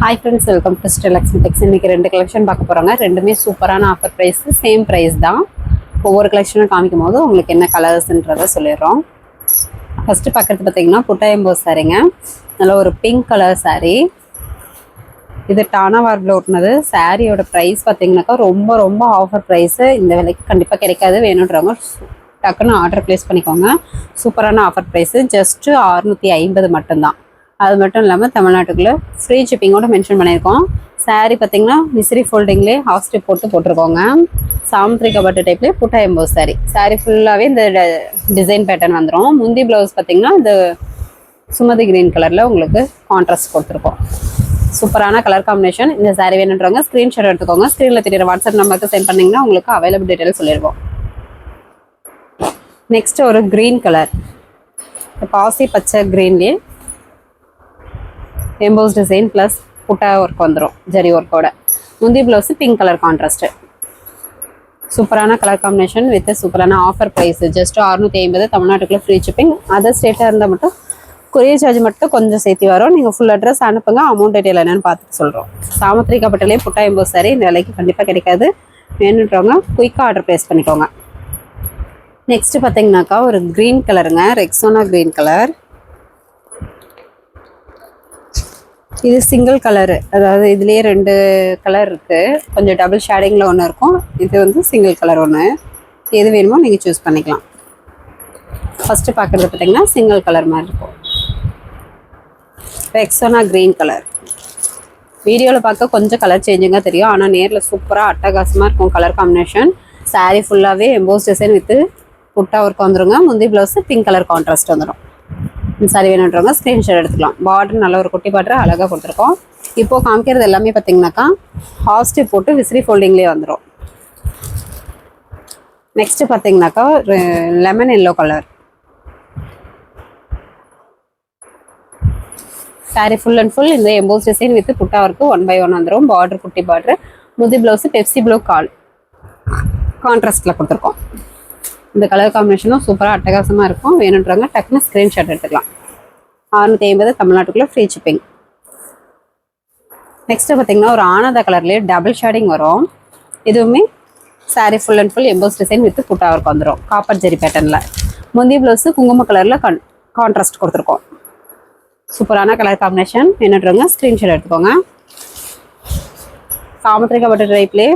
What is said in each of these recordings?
Hi friends, welcome to Still Lakshmi Tex. இன்னைக்கு ரெண்டு collection பார்க்க போறாங்க. ரெண்டுமே சூப்பரான ஆஃபர் பிரைஸ், சேம் பிரைஸ் தான். ஒவ்வொரு கலெக்ஷனும் காமிக்கும் போது உங்களுக்கு என்ன கலர்ஸ்ன்றதை சொல்லிடுறோம். ஃபர்ஸ்ட் பார்க்கறது பார்த்தீங்கன்னா புட்டாயம்போ சாரீங்க. நல்ல ஒரு பிங்க் கலர் சாரீ. இது டானா வார்பில் ஓட்டுனது. சாரியோட ப்ரைஸ் பார்த்தீங்கன்னாக்கா ரொம்ப ரொம்ப ஆஃபர் ப்ரைஸு. இந்த விலைக்கு கண்டிப்பாக கிடைக்காது. வேணுன்றவங்க டக்குன்னு ஆர்டர் ப்ளேஸ் பண்ணிக்கோங்க. சூப்பரான ஆஃபர் ப்ரைஸு. ஜஸ்ட்டு 650 மட்டும்தான். அது மட்டும் இல்லாமல் தமிழ்நாட்டுக்குள்ளே ஃப்ரீ ஷிப்பிங்கோடு மென்ஷன் பண்ணியிருக்கோம். சாரீ பார்த்தீங்கன்னா மிஸ்ரி ஃபோல்டிங்லேயே ஹாஃப் ஸ்டிப் போட்டு போட்டிருக்கோங்க. சாமுத்திரிகா பட்டு டைப்லேயே புட்டாயம்போ சாரீ. சாரீ ஃபுல்லாகவே இந்த டிசைன் பேட்டர்ன் வந்துடும். முந்தி ப்ளவுஸ் பார்த்தீங்கன்னா இந்த சுமதி கிரீன் கலரில் உங்களுக்கு கான்ட்ராஸ்ட் கொடுத்துருக்கோம். சூப்பரான கலர் காம்பினேஷன். இந்த சாரீ வேணுன்றவங்க ஸ்க்ரீன்ஷாட் எடுத்துக்கோங்க. ஸ்க்ரீனில் தெரியுற வாட்ஸ்அப் நம்பருக்கு சென்ட் பண்ணிங்கன்னா உங்களுக்கு அவைலபிள் டீட்டெயில் சொல்லிடுவோம். நெக்ஸ்ட் ஒரு க்ரீன் கலர், பாசி பச்சை க்ரீன்லேயே எம்போஸ் டிசைன் ப்ளஸ் புட்டா ஒர்க் வந்துடும் ஜரி ஒர்க்கோட. முந்தி ப்ளவுஸ் பிங்க் கலர் கான்ட்ராஸ்ட்டு. சூப்பரான கலர் காம்பினேஷன் வித் சூப்பரான ஆஃபர் ப்ரைஸ். ஜஸ்ட் 650 தமிழ்நாட்டுக்குள்ளே ஃப்ரீ ஷிப்பிங். அதர் ஸ்டேட்டாக இருந்தால் மட்டும் கொரியர் சார்ஜ் மட்டும் கொஞ்சம் சேர்த்து வரும். நீங்கள் ஃபுல் அட்ரஸ் அனுப்புங்க, அமௌண்ட் டீட்டெயில் என்னென்னு பார்த்துட்டு சொல்கிறோம். சாமுத்திரிகா பட்டிலே புட்டா எம்போஸ் சாரி இந்த விலைக்கு கண்டிப்பாக கிடைக்காது. வேணுன்றவங்க குயிக்காக ஆர்டர் ப்ளேஸ் பண்ணிக்கோங்க. நெக்ஸ்ட் பார்த்தீங்கன்னாக்கா ஒரு க்ரீன் கலருங்க, ரெக்ஸோனா க்ரீன் கலர். இது சிங்கிள் கலரு, அதாவது இதுலேயே ரெண்டு கலர் இருக்குது. கொஞ்சம் டபுள் ஷேடிங்கில் ஒன்று இருக்கும். இது வந்து சிங்கிள் கலர் ஒன்று. எது வேணுமோ நீங்கள் சூஸ் பண்ணிக்கலாம். ஃபஸ்ட்டு பார்க்குறது பார்த்தீங்கன்னா சிங்கிள் கலர் மாதிரி இருக்கும். Rexona green colour. வீடியோவில் பார்க்க கொஞ்சம் கலர் சேஞ்சிங்காக தெரியும், ஆனால் நேரில் சூப்பராக அட்டகாசமாக இருக்கும் கலர் காம்பினேஷன். சாரீ ஃபுல்லாகவே எம்போஸ் டிசைன் வித்து புட்டா ஒர்க் வந்துடுங்க. முந்தி ப்ளவுஸு பிங்க் கலர் கான்ட்ராஸ்ட் வந்துடும். சாரி வேணுன்றவங்க ஸ்க்ரீன்ஷாட் எடுத்துக்கலாம். பார்டர் நல்ல ஒரு குட்டி பார்டர் அழகாக கொடுத்துருக்கோம். இப்போது காமிக்கிறது எல்லாமே பார்த்தீங்கன்னாக்கா ஹாஃப் ஸ்டிப் போட்டு விசிறி ஃபோல்டிங்லேயே வந்துடும். நெக்ஸ்ட்டு பார்த்தீங்கன்னாக்கா lemon yellow colour. Sorry full and full இந்த எம்போஸ் டிசைன் வித் புட்டா ஒர்க்கு 1 by 1 வந்துடும். பார்டர் குட்டி பார்டர். முதி ப்ளவுஸு பெப்சி ப்ளூ கான்ட்ராஸ்டில் கொடுத்துருக்கோம். இந்த கலர் காம்பினேஷனும் சூப்பராக அட்டகாசமாக இருக்கும். வேணுன்றவங்க டக்குன்னு ஸ்க்ரீன்ஷாட் எடுத்துக்கலாம். 650 தமிழ்நாட்டுக்குள்ளே ஃப்ரீ ஷிப்பிங். நெக்ஸ்ட்டு பார்த்தீங்கன்னா ஒரு ஆனந்த கலர்லேயே டபுள் ஷேடிங் வரும். இதுவுமே sari full and full emboss design with புட்டா ஒர்க் வந்துடும் காப்பர் ஜெரி பேட்டர்னில். முந்தி ப்ளவுஸு குங்கும கலரில் கான்ட்ராஸ்ட் கொடுத்துருக்கோம். சூப்பரான கலர் காம்பினேஷன். வேணுன்றவங்க ஸ்க்ரீன்ஷாட் எடுத்துக்கோங்க. சாமுத்திரிகா பட்டு டைப்லேயே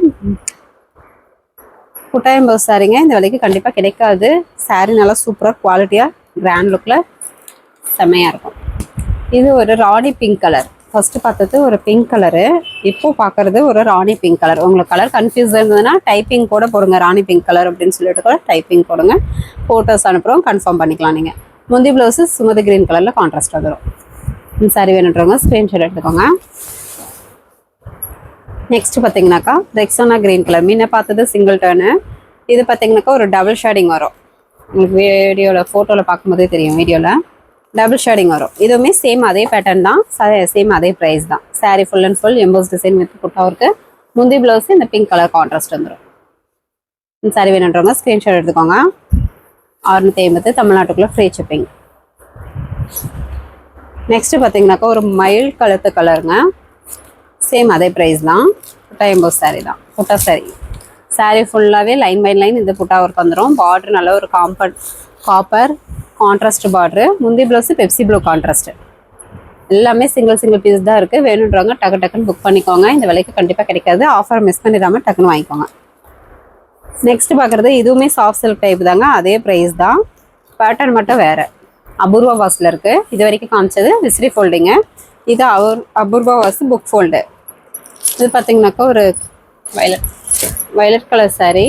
புட்டாயம்போ சாரீங்க இந்த விலைக்கு கண்டிப்பாக கிடைக்காது. சாரீ நல்லா சூப்பராக குவாலிட்டியாக கிராண்ட் லுக்கில் செம்மையாக இருக்கும். இது ஒரு ராணி பிங்க் கலர். ஃபஸ்ட்டு பார்த்தது ஒரு பிங்க் கலரு, இப்போ பார்க்குறது ஒரு ராணி பிங்க் கலர். உங்களுக்கு கலர் கன்ஃபியூஸ் இருந்ததுன்னா டைப்பிங் கூட போடுங்க, ராணி பிங்க் கலர் அப்படின்னு சொல்லிட்டு கூட டைப்பிங் போடுங்க. ஃபோட்டோஸ் அனுப்புகிறோம், கன்ஃபார்ம் பண்ணிக்கலாம். நீங்கள் முந்தி ப்ளவுஸு சுமதி கிரீன் கலரில் கான்ட்ராஸ்ட் வந்துடும். இந்த சாரி வேணுன்றவங்க ஸ்க்ரீன்ஷாட் எடுத்துக்கோங்க. நெக்ஸ்ட் பார்த்தீங்கன்னாக்கா ரெக்ஸோனா க்ரீன் கலர். முன்ன பார்த்தது சிங்கிள் டர்னு. இது பார்த்தீங்கன்னாக்கா ஒரு டபுள் ஷேடிங் வரும். உங்களுக்கு வீடியோவில் ஃபோட்டோவில் பார்க்கும்போதே தெரியும். வீடியோவில் டபுள் ஷேடிங் வரும். இதுவுமே சேம் அதே பேட்டர்ன் தான், சேம் அதே ப்ரைஸ் தான். Sari full and full emboss design with புட்டா ஒர்க்கு. முந்தி ப்ளவுஸு இந்த பிங்க் கலர் கான்ட்ராஸ்ட் வந்துடும். இந்த சாரி வேணுன்றவங்க ஸ்க்ரீன்ஷாட் எடுத்துக்கோங்க. 650 தமிழ்நாட்டுக்குள்ளே ஃப்ரீ ஷிப்பிங். நெக்ஸ்ட்டு பார்த்தீங்கன்னாக்கா ஒரு மயில் கழுத்து கலருங்க. சேம் அதே ப்ரைஸ் தான். புட்டா எம்போஸ் சாரீ தான், புட்டா சாரீ. சாரீ ஃபுல்லாகவே லைன் பை லைன் இந்த புட்டா ஒர்க் வந்துடும். பார்டர் நல்ல ஒரு காப்பர் கான்ட்ராஸ்ட் பார்டரு. முந்தி ப்ளவுஸு பெப்சி ப்ளூ கான்ட்ராஸ்ட்டு. எல்லாமே சிங்கிள் பீஸ் தான் இருக்குது. வேணுன்றவங்க டக்குன்னு புக் பண்ணிக்கோங்க. இந்த விலைக்கு கண்டிப்பாக கிடைக்காது. ஆஃபர் மிஸ் பண்ணிடாமல் டக்குன்னு வாங்கிக்கோங்க. நெக்ஸ்ட் பார்க்குறது இதுவுமே சாஃப்ட் சில்க் டைப் தாங்க, அதே ப்ரைஸ் தான். பேட்டர்ன் மட்டும் வேறு. அபூர்வா வாஸில் இருக்குது. இது வரைக்கும் காமிச்சது விசிறி ஃபோல்டிங்கு. இது அபூர்வா வாஸ் புக் ஃபோல்டு. இது பார்த்தீங்கன்னாக்கா ஒரு வயலட் கலர் சாரீ.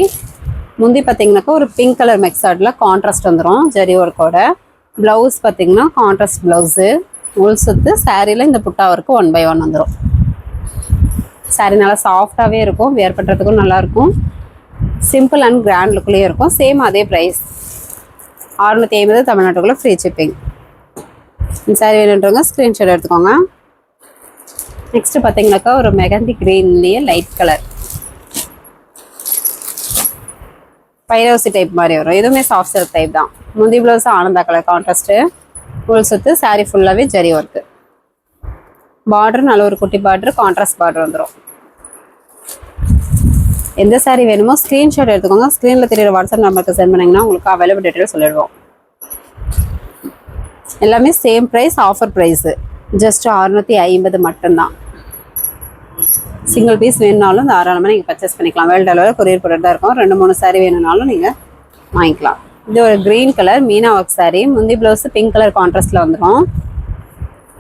முந்தி பார்த்தீங்கன்னாக்கா ஒரு பிங்க் கலர் மெக்ஸார்டில் கான்ட்ராஸ்ட் வந்துடும் ஜரி ஒர்க்கோட. ப்ளவுஸ் பார்த்தீங்கன்னா கான்ட்ராஸ்ட் ப்ளவுஸு. உள் சுத்து சாரியில் இந்த புட்டா ஒர்க்கு 1 by 1 வந்துடும். சாரீ நல்லா சாஃப்டாகவே இருக்கும், வேர் பண்ணுறதுக்கும் நல்லாயிருக்கும். சிம்பிள் அண்ட் கிராண்ட் லுக்லேயே இருக்கும். சேம் அதே ப்ரைஸ் 650 தமிழ்நாட்டுக்குள்ளே ஃப்ரீ ஷிப்பிங். இந்த சாரீ வேணுன்றவங்க ஸ்க்ரீன்ஷாட் எடுத்துக்கோங்க. நெக்ஸ்ட்டு பார்த்தீங்கன்னாக்கா ஒரு மெகந்தி க்ரீன்லேயே லைட் கலர் பைரோசி டைப் மாதிரி வரும். இதுவுமே சாஃப்ட் சில்க் டைப் தான். முந்தி ப்ளவுஸ் ஆனந்தா கலர் கான்ட்ராஸ்ட்டு. உள் சுத்து சாரீ ஃபுல்லாகவே ஜரி ஒர்க்கு. பார்டர் நல்ல ஒரு குட்டி பார்டர், கான்ட்ராஸ்ட் பார்டர் வந்துடும். எந்த சாரீ வேணுமோ ஸ்க்ரீன்ஷாட் எடுத்துக்கோங்க. ஸ்க்ரீனில் தெரியுற வாட்ஸ்அப் நம்பருக்கு சென்ட் பண்ணிங்கன்னா உங்களுக்கு அவைலபிள் டீட்டெயில் சொல்லிடுவோம். எல்லாமே same price, offer price, just 650 மட்டும்தான். சிங்கிள் பீஸ் வேணுனாலும் தாராளமாக நீங்கள் பர்ச்சேஸ் பண்ணிக்கலாம். வேர்ல்டு அளவில் கொரியர் ப்ராடக்ட் தான் இருக்கும். 2-3 சாரீ வேணும்னாலும் நீங்கள் வாங்கிக்கலாம். இது ஒரு green colour Meena work sari. முந்தி ப்ளவுஸு பிங்க் கலர் கான்ட்ராஸ்ட்டில் வந்துடும்.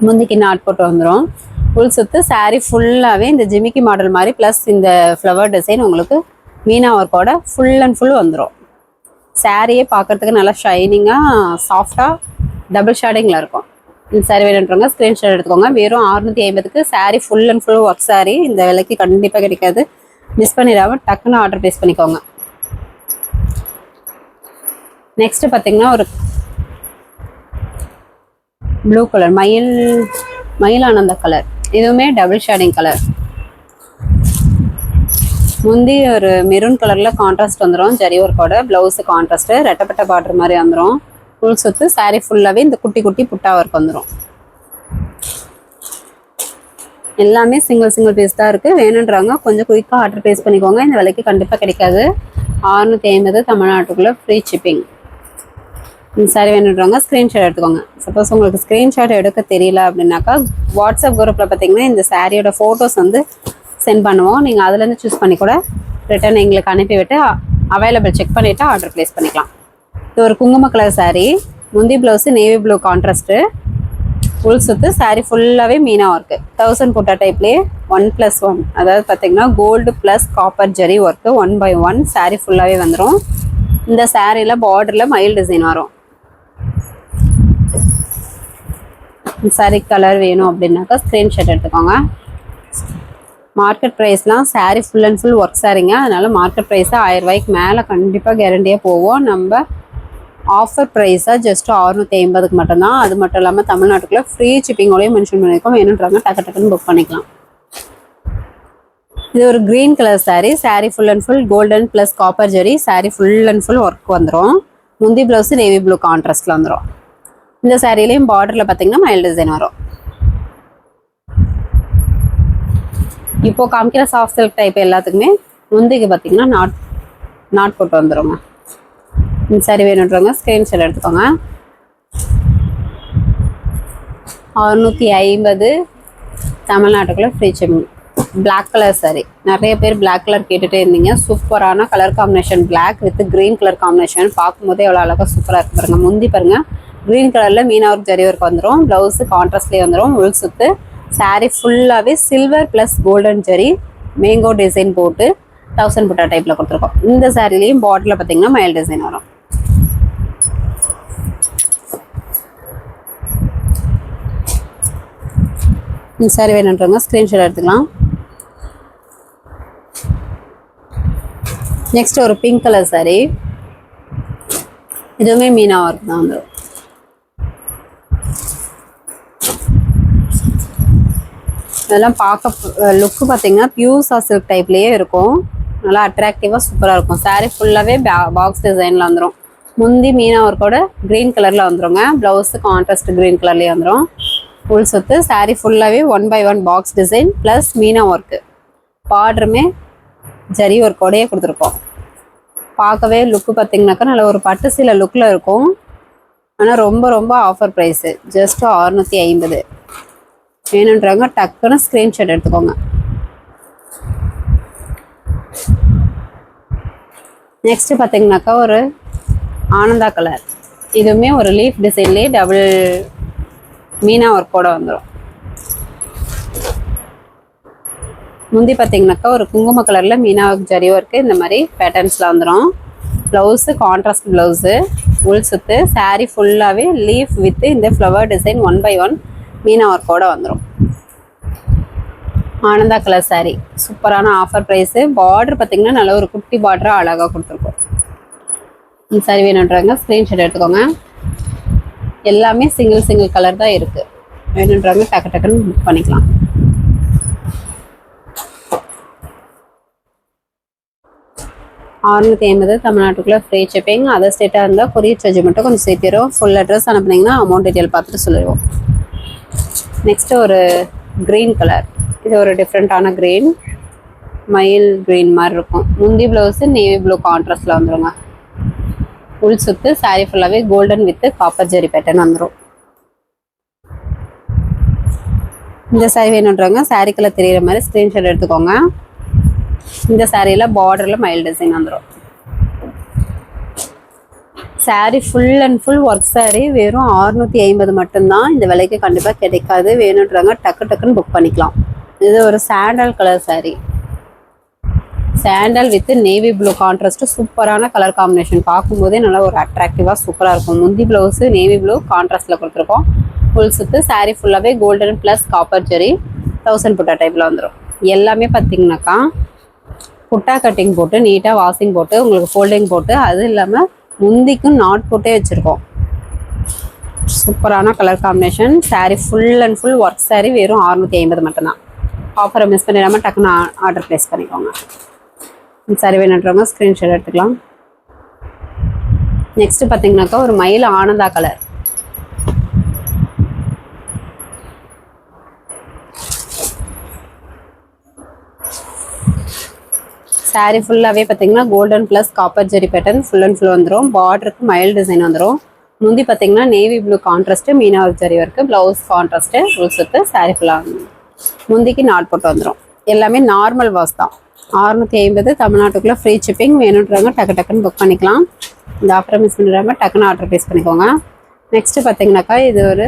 முந்திக்கு நாட் போட்டு வந்துடும். ஃபுல் சுத்து சாரீ ஃபுல்லாகவே இந்த ஜிமிக்கி மாடல் மாதிரி ப்ளஸ் இந்த ஃப்ளவர் டிசைன் உங்களுக்கு மீனா ஒர்க்கோட ஃபுல் அண்ட் ஃபுல் வந்துடும். சாரியே பார்க்குறதுக்கு நல்லா ஷைனிங்காக சாஃப்டாக டபுள் ஷேடிங்கில் இருக்கும். இந்த சாரீ வேணுன்றவங்க ஸ்க்ரீன்ஷாட் எடுத்துக்கோங்க. வெறும் 650க்கு sari full and full work sari. இந்த விலைக்கு கண்டிப்பாக கிடைக்காது. மிஸ் பண்ணிடாமல் டக்குன்னு ஆர்டர் ப்ளேஸ் பண்ணிக்கோங்க. நெக்ஸ்ட் பார்த்தீங்கன்னா ஒரு ப்ளூ கலர், மயில் ஆனந்த கலர். இதுவுமே டபுள் ஷேடிங் கலர். முந்தி ஒரு மெரூன் கலரில் கான்ட்ராஸ்ட் வந்துடும். ஜரி ஒர்க்கோட ப்ளவுஸு கான்ட்ராஸ்ட்டு ரெட்டப்பட்ட பார்டர் மாதிரி வந்துடும். ஃபுல் சுத்து சாரீ ஃபுல்லாகவே இந்த குட்டி குட்டி புட்டா ஒர்க் வந்துடும். எல்லாமே சிங்கிள் பீஸ் தான் இருக்குது. வேணுன்றாங்க கொஞ்சம் குயிக்காக ஆர்டர் ப்ளேஸ் பண்ணிக்கோங்க. இந்த விலைக்கு கண்டிப்பாக கிடைக்காது. 650 தமிழ்நாட்டுக்குள்ளே ஃப்ரீ ஷிப்பிங். இந்த சாரீ வேணுன்றவங்க ஸ்க்ரீன்ஷாட் எடுத்துக்கோங்க. சப்போஸ் உங்களுக்கு ஸ்க்ரீன்ஷாட் எடுக்க தெரியல அப்படின்னாக்கா வாட்ஸ்அப் குரூப்பில் பார்த்தீங்கன்னா இந்த சாரியோட ஃபோட்டோஸ் வந்து சென்ட் பண்ணுவோம். நீங்கள் அதுலேருந்து சூஸ் பண்ணி கூட ரிட்டன் எங்களுக்கு அனுப்பிவிட்டு அவைலபிள் செக் பண்ணிவிட்டு ஆர்டர் ப்ளேஸ் பண்ணிக்கலாம். இது ஒரு குங்கும கலர் சாரீ. முந்தி blouse navy blue contrast. Full சுத்து சாரீ ஃபுல்லாகவே மீனா ஒர்க்கு. 1000 புட்டா டைப்லேயே 1+1, அதாவது பார்த்தீங்கன்னா gold plus copper zari work 1/1 sari ஃபுல்லாகவே வந்துடும். இந்த சாரியில் பார்டரில் மயில் டிசைன் வரும். சாரீ கலர் வேணும் அப்படின்னாக்கா ஸ்க்ரீன்ஷாட் எடுத்துக்கோங்க. மார்க்கெட் ப்ரைஸ்லாம் sari full and full work சாரீங்க. அதனால் மார்க்கெட் ப்ரைஸாக 1000 ரூபாய்க்கு மேலே கண்டிப்பாக கேரண்டியாக போவோம். நம்ம ஆஃபர் ப்ரைஸாக ஜஸ்ட்டு 650க்கு மட்டும்தான். அது மட்டும் இல்லாமல் தமிழ்நாட்டுக்குள்ளே ஃப்ரீ ஷிப்பிங்கோடையும் மென்ஷன் பண்ணியிருக்கோம். வேணுன்றாங்க டக்குன்னு புக் பண்ணிக்கலாம். இது ஒரு green colour sari. Sari full and full golden plus copper zari. Sari full and full work வந்துடும். முந்தி ப்ளவுஸு நேவி ப்ளூ கான்ட்ராஸ்ட்டில் வந்துடும். இந்த சாரீலையும் பார்டரில் பார்த்தீங்கன்னா மயில் டிசைன் வரும். இப்போது காமிக்கிற சாஃப்ட் சில்க் டைப் எல்லாத்துக்குமே முந்திக்கு பார்த்தீங்கன்னா நாட் போட்டு வந்துடுங்க. இந்த சாரீ வேணுன்றவங்க ஸ்க்ரீன்ஷாட் எடுத்துக்கோங்க. 650 தமிழ்நாட்டுக்குள்ளே free shipping. Black colour sari. நிறைய பேர் பிளாக் கலர் கேட்டுகிட்டே இருந்தீங்க. சூப்பரான colour combination, black with green colour combination. பார்க்கும்போதே எவ்வளோ அழகாக சூப்பராக இருக்கு பாருங்கள். முந்தி பாருங்கள் க்ரீன் கலரில் மீனா ஒர்க் ஜரி ஒர்க் வந்துடும். ப்ளவுஸு கான்ட்ராஸ்ட்லேயே வந்துடும். உள் சுத்து சாரீ ஃபுல்லாகவே silver plus golden zari mango design போட்டு 1000 புட்டா டைப்பில் கொடுத்துருக்கோம். இந்த சாரீலையும் பார்டரில் பார்த்தீங்கன்னா மயில் டிசைன் வரும். இந்த சாரீ வேணுன்றவங்க ஸ்க்ரீன்ஷாட் எடுத்துக்கலாம். நெக்ஸ்ட் ஒரு பிங்க் கலர் சாரீ. இதுவுமே மீனா ஒர்க் தான் வந்துடும். இதெல்லாம் பார்க்க லுக்கு பார்த்தீங்கன்னா பியூர் சில்க் டைப்லேயே இருக்கும். நல்லா அட்ராக்டிவாக சூப்பராக இருக்கும். சாரீ ஃபுல்லாகவே பாக்ஸ் டிசைனில் வந்துடும். முந்தி மீனா ஒர்க்கோட க்ரீன் கலரில் வந்துடுங்க. ப்ளவுஸு கான்ட்ராஸ்ட் க்ரீன் கலர்லேயே வந்துடும். ஃபுல் சுத்து சாரீ ஃபுல்லாகவே 1/1 பாக்ஸ் டிசைன் ப்ளஸ் மீனா ஒர்க்கு. பார்டருமே ஜரி ஒர்க்கோடையே கொடுத்துருக்கோம். பார்க்கவே லுக்கு பார்த்தீங்கன்னாக்கா நல்ல ஒரு பட்டு சீலை லுக்கில் இருக்கும். ஆனால் ரொம்ப ஆஃபர் ப்ரைஸு ஜஸ்ட் 650. வேணுன்றவங்க டக்குன்னு ஸ்க்ரீன்ஷாட் எடுத்துக்கோங்க. நெக்ஸ்ட் பார்த்தீங்கன்னாக்கா ஒரு ஆனந்தா கலர். இதுவுமே ஒரு லீஃப் டிசைன்லேயே டபுள் மீனா ஒர்க்கோட வந்துடும். முந்தி பார்த்தீங்கன்னாக்கா ஒரு குங்கும கலரில் மீனா ஒர்க் ஜரி ஒர்க்கு இந்த மாதிரி பேட்டர்ன்ஸில் வந்துடும். Blouse contrast blouse. உள் சுத்து சாரீ ஃபுல்லாகவே லீஃப் வித் இந்த ஃப்ளவர் டிசைன் 1/1 மீனா ஒர்க்கோட வந்துடும். ஆனந்தா கலர் சாரீ சூப்பரான ஆஃபர் ப்ரைஸு. பார்டர் பார்த்தீங்கன்னா நல்ல ஒரு குட்டி பார்டராக அழகாக கொடுத்துருக்கோம். இந்த சாரீ வேணுன்றவங்க ஸ்க்ரீன்ஷாட் எடுத்துக்கோங்க. எல்லாமே சிங்கிள் கலர் தான் இருக்குது. வேணுன்றவங்க டக்குன்னு புக் பண்ணிக்கலாம். $650 தமிழ்நாட்டுக்குள்ளே ஃப்ரீ ஷிப்பிங். அதர் ஸ்டேட்டாக இருந்தால் கொரியர் சார்ஜ் மட்டும் கொஞ்சம் சேர்த்திடும். ஃபுல் அட்ரஸ் அனுப்புனீங்கன்னா அமௌண்ட் டீட்டெயில் பார்த்துட்டு சொல்லிடுவோம். நெக்ஸ்ட்டு ஒரு கிரீன் கலர். இது ஒரு டிஃப்ரெண்டான கிரீன், மயில் கிரீன் மாதிரி இருக்கும். முந்தி பிளவுஸ் நேவி ப்ளூ கான்ட்ராஸ்ட்ல வந்துருங்க. உள் சுத்து சாரி ஃபுல்லாவே golden with copper zari pattern வந்துடும். இந்த சாரி வேணுன்றவங்க சாரிக்குள்ள தெரியுற மாதிரி ஸ்கிரீன்ஷாட் எடுத்துக்கோங்க. இந்த சாரியில பார்டர்ல மயில் டிசைன் வந்துடும். Sorry full and full work sari வெறும் 650 மட்டும்தான். இந்த விலைக்கு கண்டிப்பாக கிடைக்காது. வேணுன்றவங்க டக்கு டக்குன்னு புக் பண்ணிக்கலாம். இது ஒரு sandal colour sorry, sandal with navy blue contrast. சூப்பரான கலர் காம்பினேஷன், பார்க்கும்போதே நல்லா ஒரு அட்ராக்டிவாக சூப்பராக இருக்கும். முந்தி ப்ளவுஸு நேவி ப்ளூ கான்ட்ராஸ்டில் கொடுத்துருக்கோம். ஃபுல் சுத்து சாரி ஃபுல்லாகவே கோல்டன் ப்ளஸ் காப்பர் ஜெரி 1000 புட்டா டைப்பில் வந்துடும். எல்லாமே பார்த்தீங்கன்னாக்கா புட்டா கட்டிங் போட்டு நீட்டாக வாஷிங் போட்டு உங்களுக்கு ஃபோல்டிங் போட்டு, அது இல்லாமல் முந்திக்கும் நாட் போட்டே வச்சுருக்கோம். சூப்பரான colour combination. Sari full and full work sari வெறும் 650 மட்டும்தான். ஆஃபரை மிஸ் பண்ணிடாமல் டக்குன்னு ஆர்டர் ப்ளேஸ் பண்ணிக்கோங்க. சாரி வேணுன்றவங்க ஸ்க்ரீன்ஷாட் எடுத்துக்கலாம். நெக்ஸ்ட் பார்த்தீங்கன்னாக்கா ஒரு மயில் ஆனந்தா கலர். சாரி ஃபுல்லாகவே பார்த்தீங்கன்னா golden plus copper zari pattern full and full வந்துடும். பார்டருக்கு மயில் டிசைன் வந்துடும். முந்தி பார்த்தீங்கன்னா நேவி ப்ளூ கான்ட்ராஸ்ட்டு மீனா zari work, blouse contrast, full சுத்து சாரி ஃபுல்லாக முந்திக்கு நாட் போட்டு வந்துடும். எல்லாமே நார்மல் வாஷ் தான். 650 தமிழ்நாட்டுக்குள்ளே ஃப்ரீ ஷிப்பிங். வேணுன்றவங்க டக்கு டக்குன்னு புக் பண்ணிக்கலாம். இந்த ஆஃபரை மிஸ் பண்ணுறாங்க டக்குன்னு ஆர்டர் ப்ளேஸ் பண்ணிக்கோங்க. நெக்ஸ்ட்டு பார்த்தீங்கன்னாக்கா இது ஒரு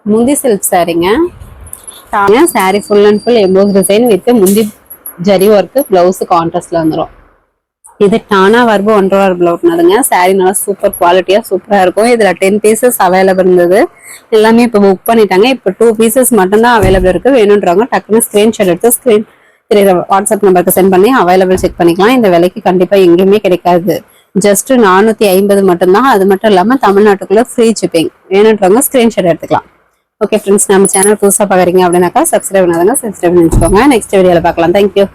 முந்தி சில்க் சாரீங்க. Sari full and full emboss design with முந்தி ஜரி ஒர்க்கு, ப்ளவுஸு கான்ட்ராஸ்ட்ல வந்துடும். இது டானா வர்பு 1.5 ப்ளவுட்னதுங்க. சாரி நல்லா சூப்பர் குவாலிட்டியாக சூப்பராக இருக்கும். இதில் 10 பீசஸ் அவைலபிள் இருந்தது. எல்லாமே இப்போ புக் பண்ணிட்டாங்க. இப்போ 2 பீசஸ் மட்டும்தான் அவைலபிள் இருக்குது. வேணுன்றவங்க டக்குன்னு ஸ்க்ரீன்ஷாட் எடுத்து வாட்ஸ்அப் நம்பருக்கு சென்ட் பண்ணி அவைலபிள் செக் பண்ணிக்கலாம். இந்த விலைக்கு கண்டிப்பாக எங்கேயுமே கிடைக்காது. ஜஸ்ட் 450 மட்டும்தான். அது மட்டும் இல்லாமல் தமிழ்நாட்டுக்குள்ளே ஃப்ரீ ஷிப்பிங். வேணுன்றவங்க ஸ்க்ரீன்ஷாட் எடுத்துக்கலாம். ஓகே ஃப்ரெண்ட்ஸ், நம்ம சேனல் புதுசாக பார்க்குறீங்க அப்படின்னாக்கா சப்ஸ்கிரைப் பண்ணாதாங்க சப்ஸ்கிரைப் பண்ணி வச்சுக்கோங்க. நெக்ஸ்ட் வீடியோவில் பார்க்கலாம். தேங்க்யூ.